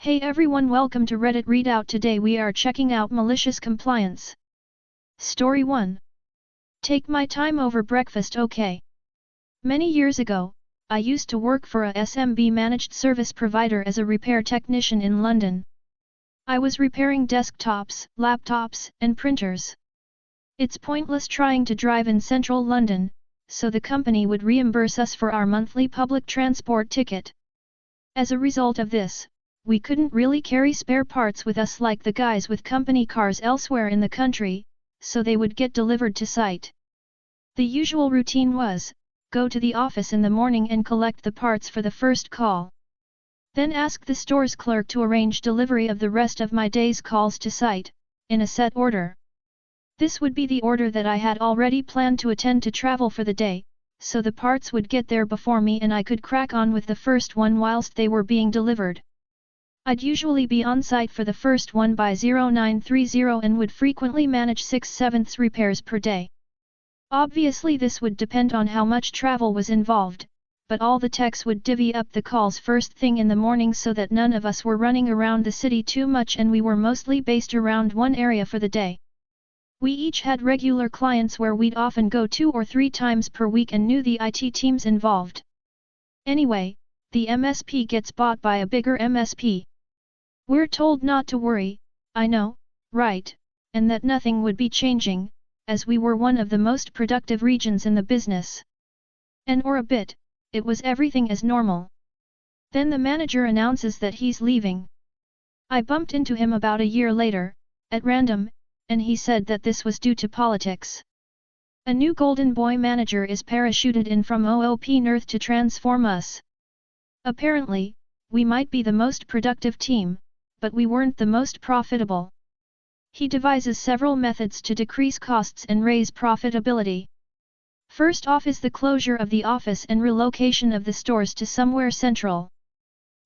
Hey everyone, welcome to Reddit Readout. Today we are checking out Malicious Compliance. Story 1. Take my time over breakfast, okay? Many years ago, I used to work for a SMB managed service provider as a repair technician in London. I was repairing desktops, laptops, and printers. It's pointless trying to drive in central London, so the company would reimburse us for our monthly public transport ticket. As a result of this, we couldn't really carry spare parts with us like the guys with company cars elsewhere in the country, so they would get delivered to site. The usual routine was, go to the office in the morning and collect the parts for the first call. Then ask the store's clerk to arrange delivery of the rest of my day's calls to site, in a set order. This would be the order that I had already planned to attend to travel for the day, so the parts would get there before me and I could crack on with the first one whilst they were being delivered. I'd usually be on site for the first one by 0930 and would frequently manage 6/7 repairs per day. Obviously this would depend on how much travel was involved, but all the techs would divvy up the calls first thing in the morning so that none of us were running around the city too much and we were mostly based around one area for the day. We each had regular clients where we'd often go 2 or 3 times per week and knew the IT teams involved. Anyway, the MSP gets bought by a bigger MSP. We're told not to worry, I know, right, and that nothing would be changing, as we were one of the most productive regions in the business. And or a bit, it was everything as normal. Then the manager announces that he's leaving. I bumped into him about a year later, at random, and he said that this was due to politics. A new golden boy manager is parachuted in from OOP Earth to transform us. Apparently, we might be the most productive team, but we weren't the most profitable. He devises several methods to decrease costs and raise profitability. First off is the closure of the office and relocation of the stores to somewhere central.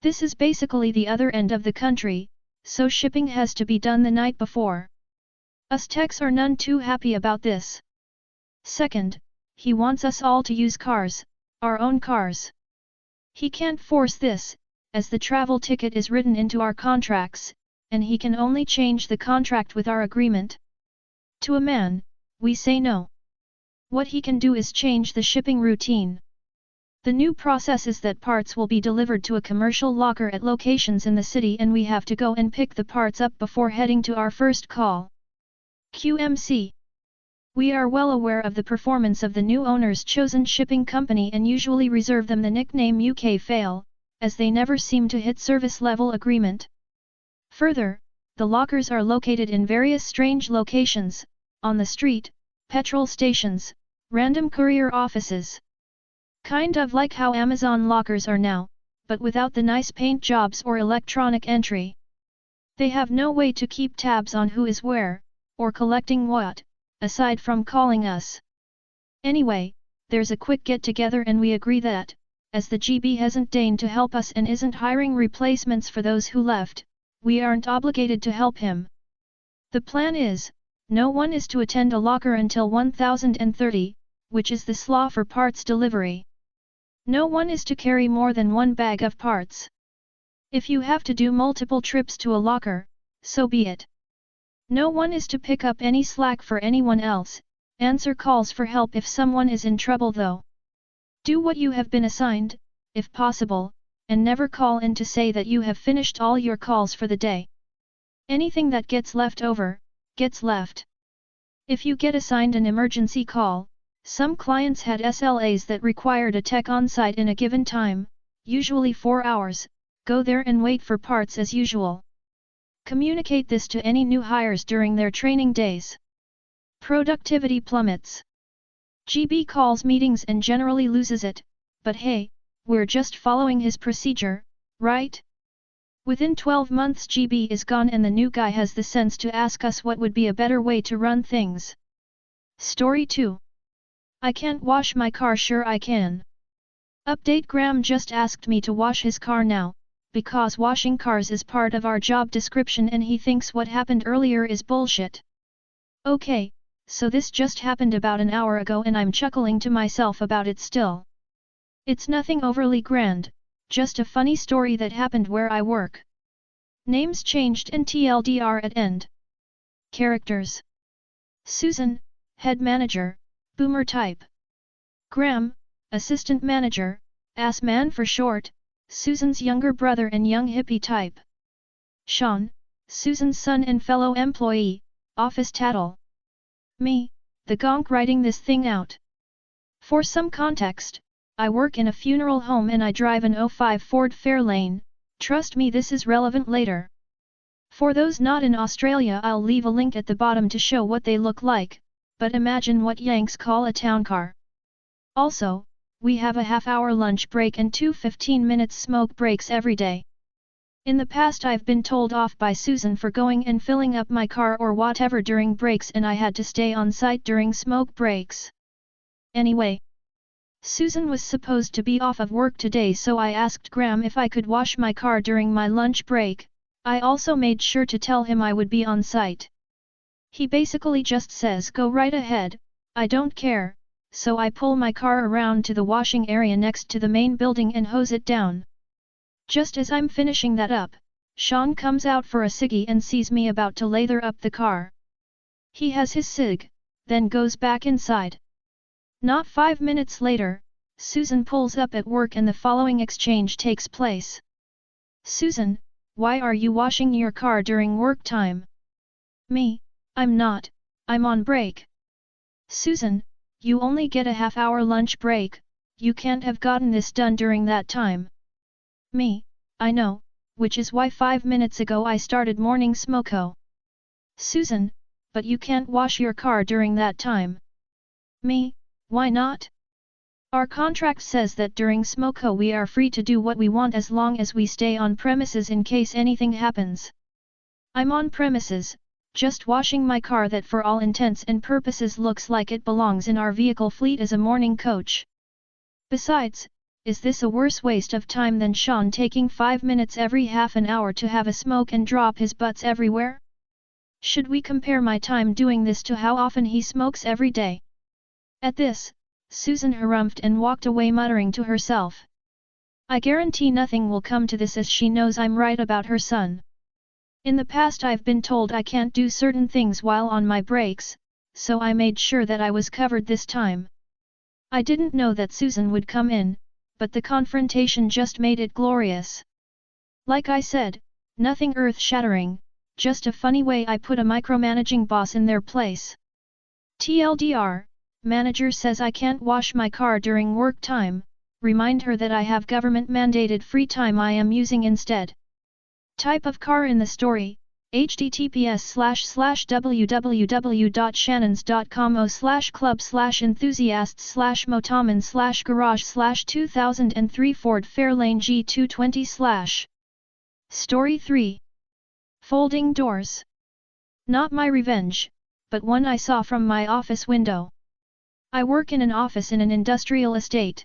This is basically the other end of the country, so shipping has to be done the night before. Us techs are none too happy about this. Second, he wants us all to use cars, our own cars. He can't force this, as the travel ticket is written into our contracts, and he can only change the contract with our agreement. To a man, we say no. What he can do is change the shipping routine. The new process is that parts will be delivered to a commercial locker at locations in the city and we have to go and pick the parts up before heading to our first call. QMC. We are well aware of the performance of the new owner's chosen shipping company and usually reserve them the nickname UK Fail, as they never seem to hit service level agreement. Further, the lockers are located in various strange locations, on the street, petrol stations, random courier offices. Kind of like how Amazon lockers are now, but without the nice paint jobs or electronic entry. They have no way to keep tabs on who is where, or collecting what, aside from calling us. Anyway, there's a quick get-together and we agree that, as the GB hasn't deigned to help us and isn't hiring replacements for those who left, we aren't obligated to help him. The plan is, no one is to attend a locker until 1030, which is the slaw for parts delivery. No one is to carry more than 1 bag of parts. If you have to do multiple trips to a locker, so be it. No one is to pick up any slack for anyone else, answer calls for help if someone is in trouble though. Do what you have been assigned, if possible, and never call in to say that you have finished all your calls for the day. Anything that gets left over, gets left. If you get assigned an emergency call, some clients had SLAs that required a tech on site in a given time, usually 4 hours, go there and wait for parts as usual. Communicate this to any new hires during their training days. Productivity plummets. GB calls meetings and generally loses it, but hey, we're just following his procedure, right? Within 12 months GB is gone and the new guy has the sense to ask us what would be a better way to run things. Story 2. I can't wash my car. Sure I can. Update: Graham just asked me to wash his car now, because washing cars is part of our job description and he thinks what happened earlier is bullshit. Okay, so this just happened about an hour ago and I'm chuckling to myself about it still. It's nothing overly grand, just a funny story that happened where I work. Names changed and TLDR at end. Characters: Susan, Head Manager, Boomer type. Graham, Assistant Manager, Ass Man for short, Susan's younger brother and young hippie type. Sean, Susan's son and fellow employee, office tattle. Me, the gonk writing this thing out. For some context, I work in a funeral home and I drive an '05 Ford Fairlane, trust me this is relevant later. For those not in Australia I'll leave a link at the bottom to show what they look like, but imagine what Yanks call a town car. Also, we have a half-hour lunch break and 2 15-minute smoke breaks every day. In the past I've been told off by Susan for going and filling up my car or whatever during breaks and I had to stay on site during smoke breaks. Anyway, Susan was supposed to be off of work today so I asked Graham if I could wash my car during my lunch break. I also made sure to tell him I would be on site. He basically just says go right ahead, I don't care, so I pull my car around to the washing area next to the main building and hose it down. Just as I'm finishing that up, Sean comes out for a ciggy and sees me about to lather up the car. He has his cig, then goes back inside. Not 5 minutes later, Susan pulls up at work and the following exchange takes place. Susan, why are you washing your car during work time? Me, I'm not, I'm on break. Susan, you only get a half-hour lunch break, you can't have gotten this done during that time. Me, I know, which is why 5 minutes ago I started morning smoko. Susan, but you can't wash your car during that time. Me, why not? Our contract says that during smoko we are free to do what we want as long as we stay on premises in case anything happens. I'm on premises, just washing my car that for all intents and purposes looks like it belongs in our vehicle fleet as a morning coach. Besides, is this a worse waste of time than Sean taking 5 minutes every half an hour to have a smoke and drop his butts everywhere? Should we compare my time doing this to how often he smokes every day? At this, Susan harumphed and walked away muttering to herself. I guarantee nothing will come to this as she knows I'm right about her son. In the past I've been told I can't do certain things while on my breaks, so I made sure that I was covered this time. I didn't know that Susan would come in, but the confrontation just made it glorious. Like I said, nothing earth-shattering, just a funny way I put a micromanaging boss in their place. TLDR, manager says I can't wash my car during work time, remind her that I have government-mandated free time I am using instead. Type of car in the story, https://www.shanons.com/club/enthusiasts/motaman/garage/2003 Ford Fairlane G220/. Story 3. Folding doors. Not my revenge, but one I saw from my office window. I work in an office in an industrial estate.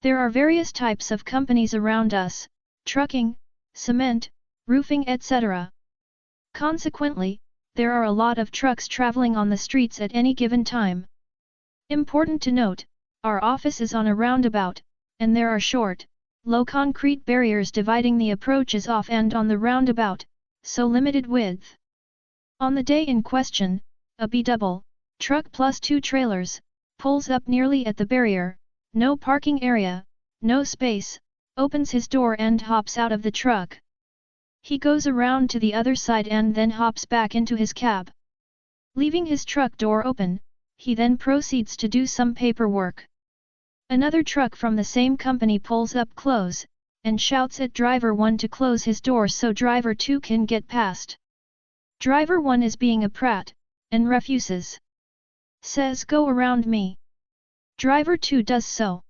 There are various types of companies around us, trucking, cement, roofing etc. Consequently, there are a lot of trucks traveling on the streets at any given time. Important to note, our office is on a roundabout, and there are short, low concrete barriers dividing the approaches off and on the roundabout, so limited width. On the day in question, a B-double, truck plus 2 trailers, pulls up nearly at the barrier, no parking area, no space, opens his door and hops out of the truck. He goes around to the other side and then hops back into his cab. Leaving his truck door open, he then proceeds to do some paperwork. Another truck from the same company pulls up close, and shouts at driver 1 to close his door so driver 2 can get past. Driver 1 is being a prat, and refuses. Says go around me. Driver 2 does so.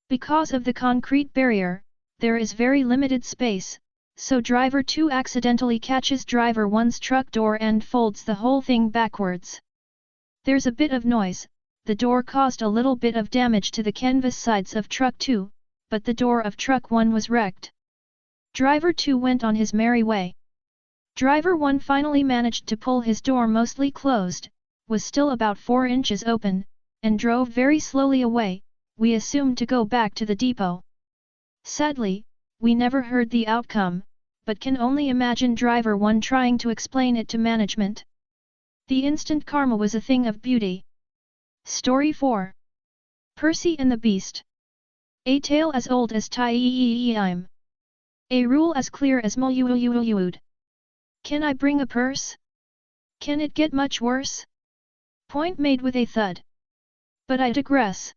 Because of the concrete barrier, there is very limited space, so driver 2 accidentally catches driver 1's truck door and folds the whole thing backwards. There's a bit of noise, the door caused a little bit of damage to the canvas sides of truck 2, but the door of truck 1 was wrecked. Driver 2 went on his merry way. Driver 1 finally managed to pull his door mostly closed, was still about 4 inches open, and drove very slowly away, we assumed to go back to the depot. Sadly, we never heard the outcome, but can only imagine driver 1 trying to explain it to management. The instant karma was a thing of beauty. Story 4. Percy and the Beast. A tale as old as time. A rule as clear as muluyuyuyuyud. Can I bring a purse? Can it get much worse? Point made with a thud. But I digress.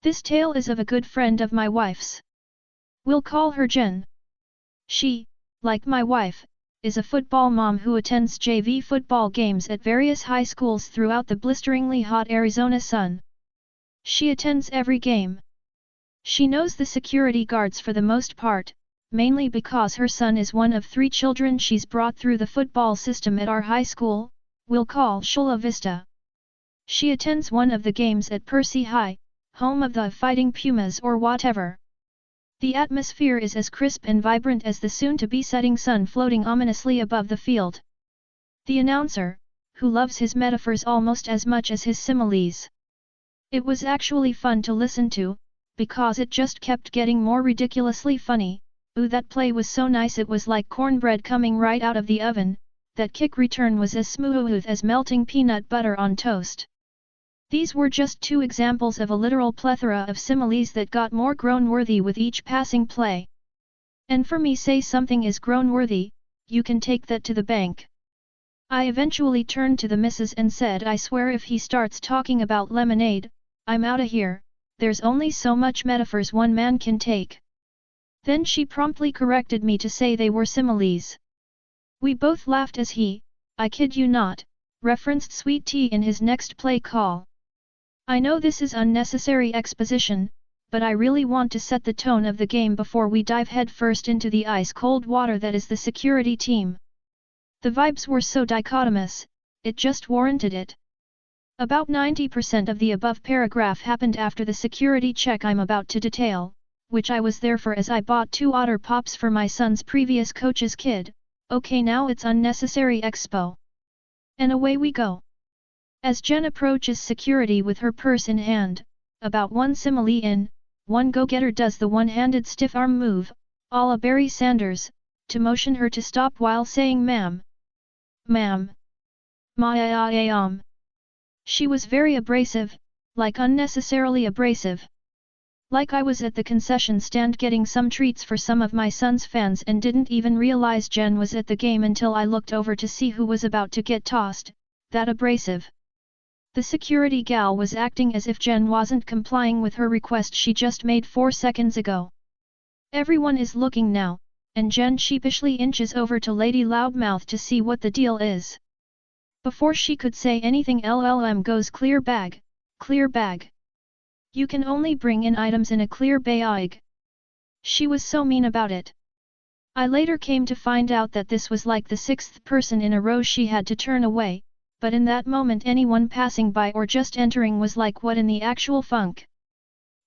This tale is of a good friend of my wife's. We'll call her Jen. She, like my wife, is a football mom who attends JV football games at various high schools throughout the blisteringly hot Arizona sun. She attends every game. She knows the security guards for the most part, mainly because her son is one of 3 children she's brought through the football system at our high school, we'll call Chula Vista. She attends one of the games at Percy High, home of the Fighting Pumas or whatever. The atmosphere is as crisp and vibrant as the soon-to-be setting sun floating ominously above the field. The announcer, who loves his metaphors almost as much as his similes. It was actually fun to listen to, because it just kept getting more ridiculously funny. Ooh, that play was so nice it was like cornbread coming right out of the oven, that kick return was as smooth as melting peanut butter on toast. These were just 2 examples of a literal plethora of similes that got more groan-worthy with each passing play. And for me, say something is groan-worthy, you can take that to the bank. I eventually turned to the missus and said, I swear if he starts talking about lemonade, I'm outta here, there's only so much metaphors one man can take. Then she promptly corrected me to say they were similes. We both laughed as he, I kid you not, referenced sweet tea in his next play call. I know this is unnecessary exposition, but I really want to set the tone of the game before we dive headfirst into the ice-cold water that is the security team. The vibes were so dichotomous, it just warranted it. About 90% of the above paragraph happened after the security check I'm about to detail, which I was there for as I bought 2 Otter Pops for my son's previous coach's kid. Okay, now it's unnecessary expo. And away we go. As Jen approaches security with her purse in hand, about 1 simile in, 1 go-getter does the one-handed stiff arm move, a la Barry Sanders, to motion her to stop while saying ma'am. Ma'am. Ma-am. She was very abrasive, like unnecessarily abrasive. Like I was at the concession stand getting some treats for some of my son's fans and didn't even realize Jen was at the game until I looked over to see who was about to get tossed, that abrasive. The security gal was acting as if Jen wasn't complying with her request she just made 4 seconds ago. Everyone is looking now, and Jen sheepishly inches over to Lady Loudmouth to see what the deal is. Before she could say anything, LLM goes clear bag, clear bag. You can only bring in items in a clear bag. She was so mean about it. I later came to find out that this was like the 6th person in a row she had to turn away, but in that moment anyone passing by or just entering was like, what in the actual funk?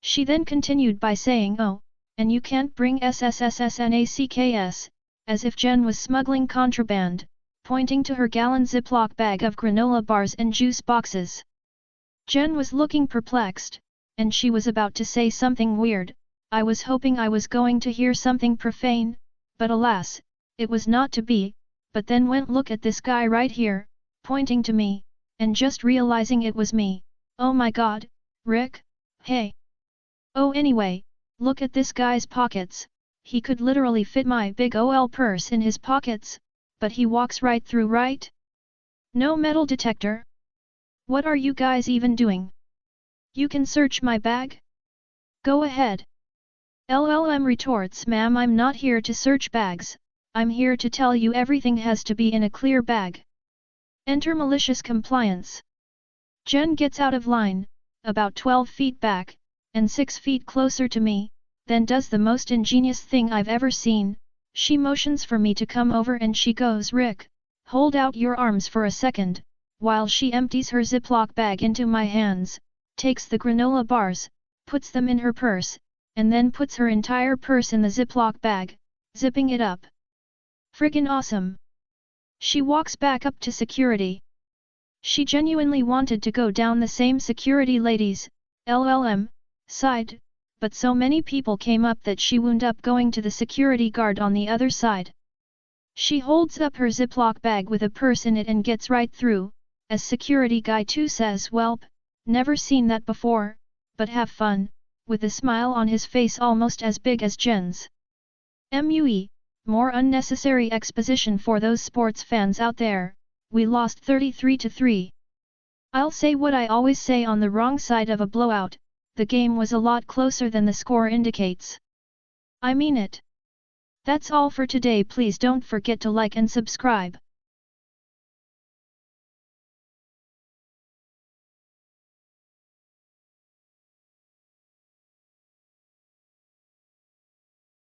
She then continued by saying, oh, and you can't bring SSSSNACKS, as if Jen was smuggling contraband, pointing to her gallon Ziploc bag of granola bars and juice boxes. Jen was looking perplexed, and she was about to say something weird. I was hoping I was going to hear something profane, but alas, it was not to be, but then went, look at this guy right here, pointing to me, and just realizing it was me. Oh my god, Rick, hey. Oh anyway, look at this guy's pockets, he could literally fit my big OL purse in his pockets, but he walks right through, right? No metal detector? What are you guys even doing? You can search my bag? Go ahead. LLM retorts, ma'am, I'm not here to search bags, I'm here to tell you everything has to be in a clear bag. Enter malicious compliance. Jen gets out of line, about 12 feet back, and 6 feet closer to me, then does the most ingenious thing I've ever seen. She motions for me to come over and she goes, Rick, hold out your arms for a second, while she empties her Ziploc bag into my hands, takes the granola bars, puts them in her purse, and then puts her entire purse in the Ziploc bag, zipping it up. Friggin' awesome! She walks back up to security. She genuinely wanted to go down the same security lady's, LLM, side, but so many people came up that she wound up going to the security guard on the other side. She holds up her Ziploc bag with a purse in it and gets right through, as security guy 2 says, "Welp, never seen that before, but have fun," with a smile on his face almost as big as Jen's. MUE, more unnecessary exposition for those sports fans out there, we lost 33-3. I'll say what I always say, on the wrong side of a blowout, the game was a lot closer than the score indicates. I mean it. That's all for today. Please don't forget to like and subscribe.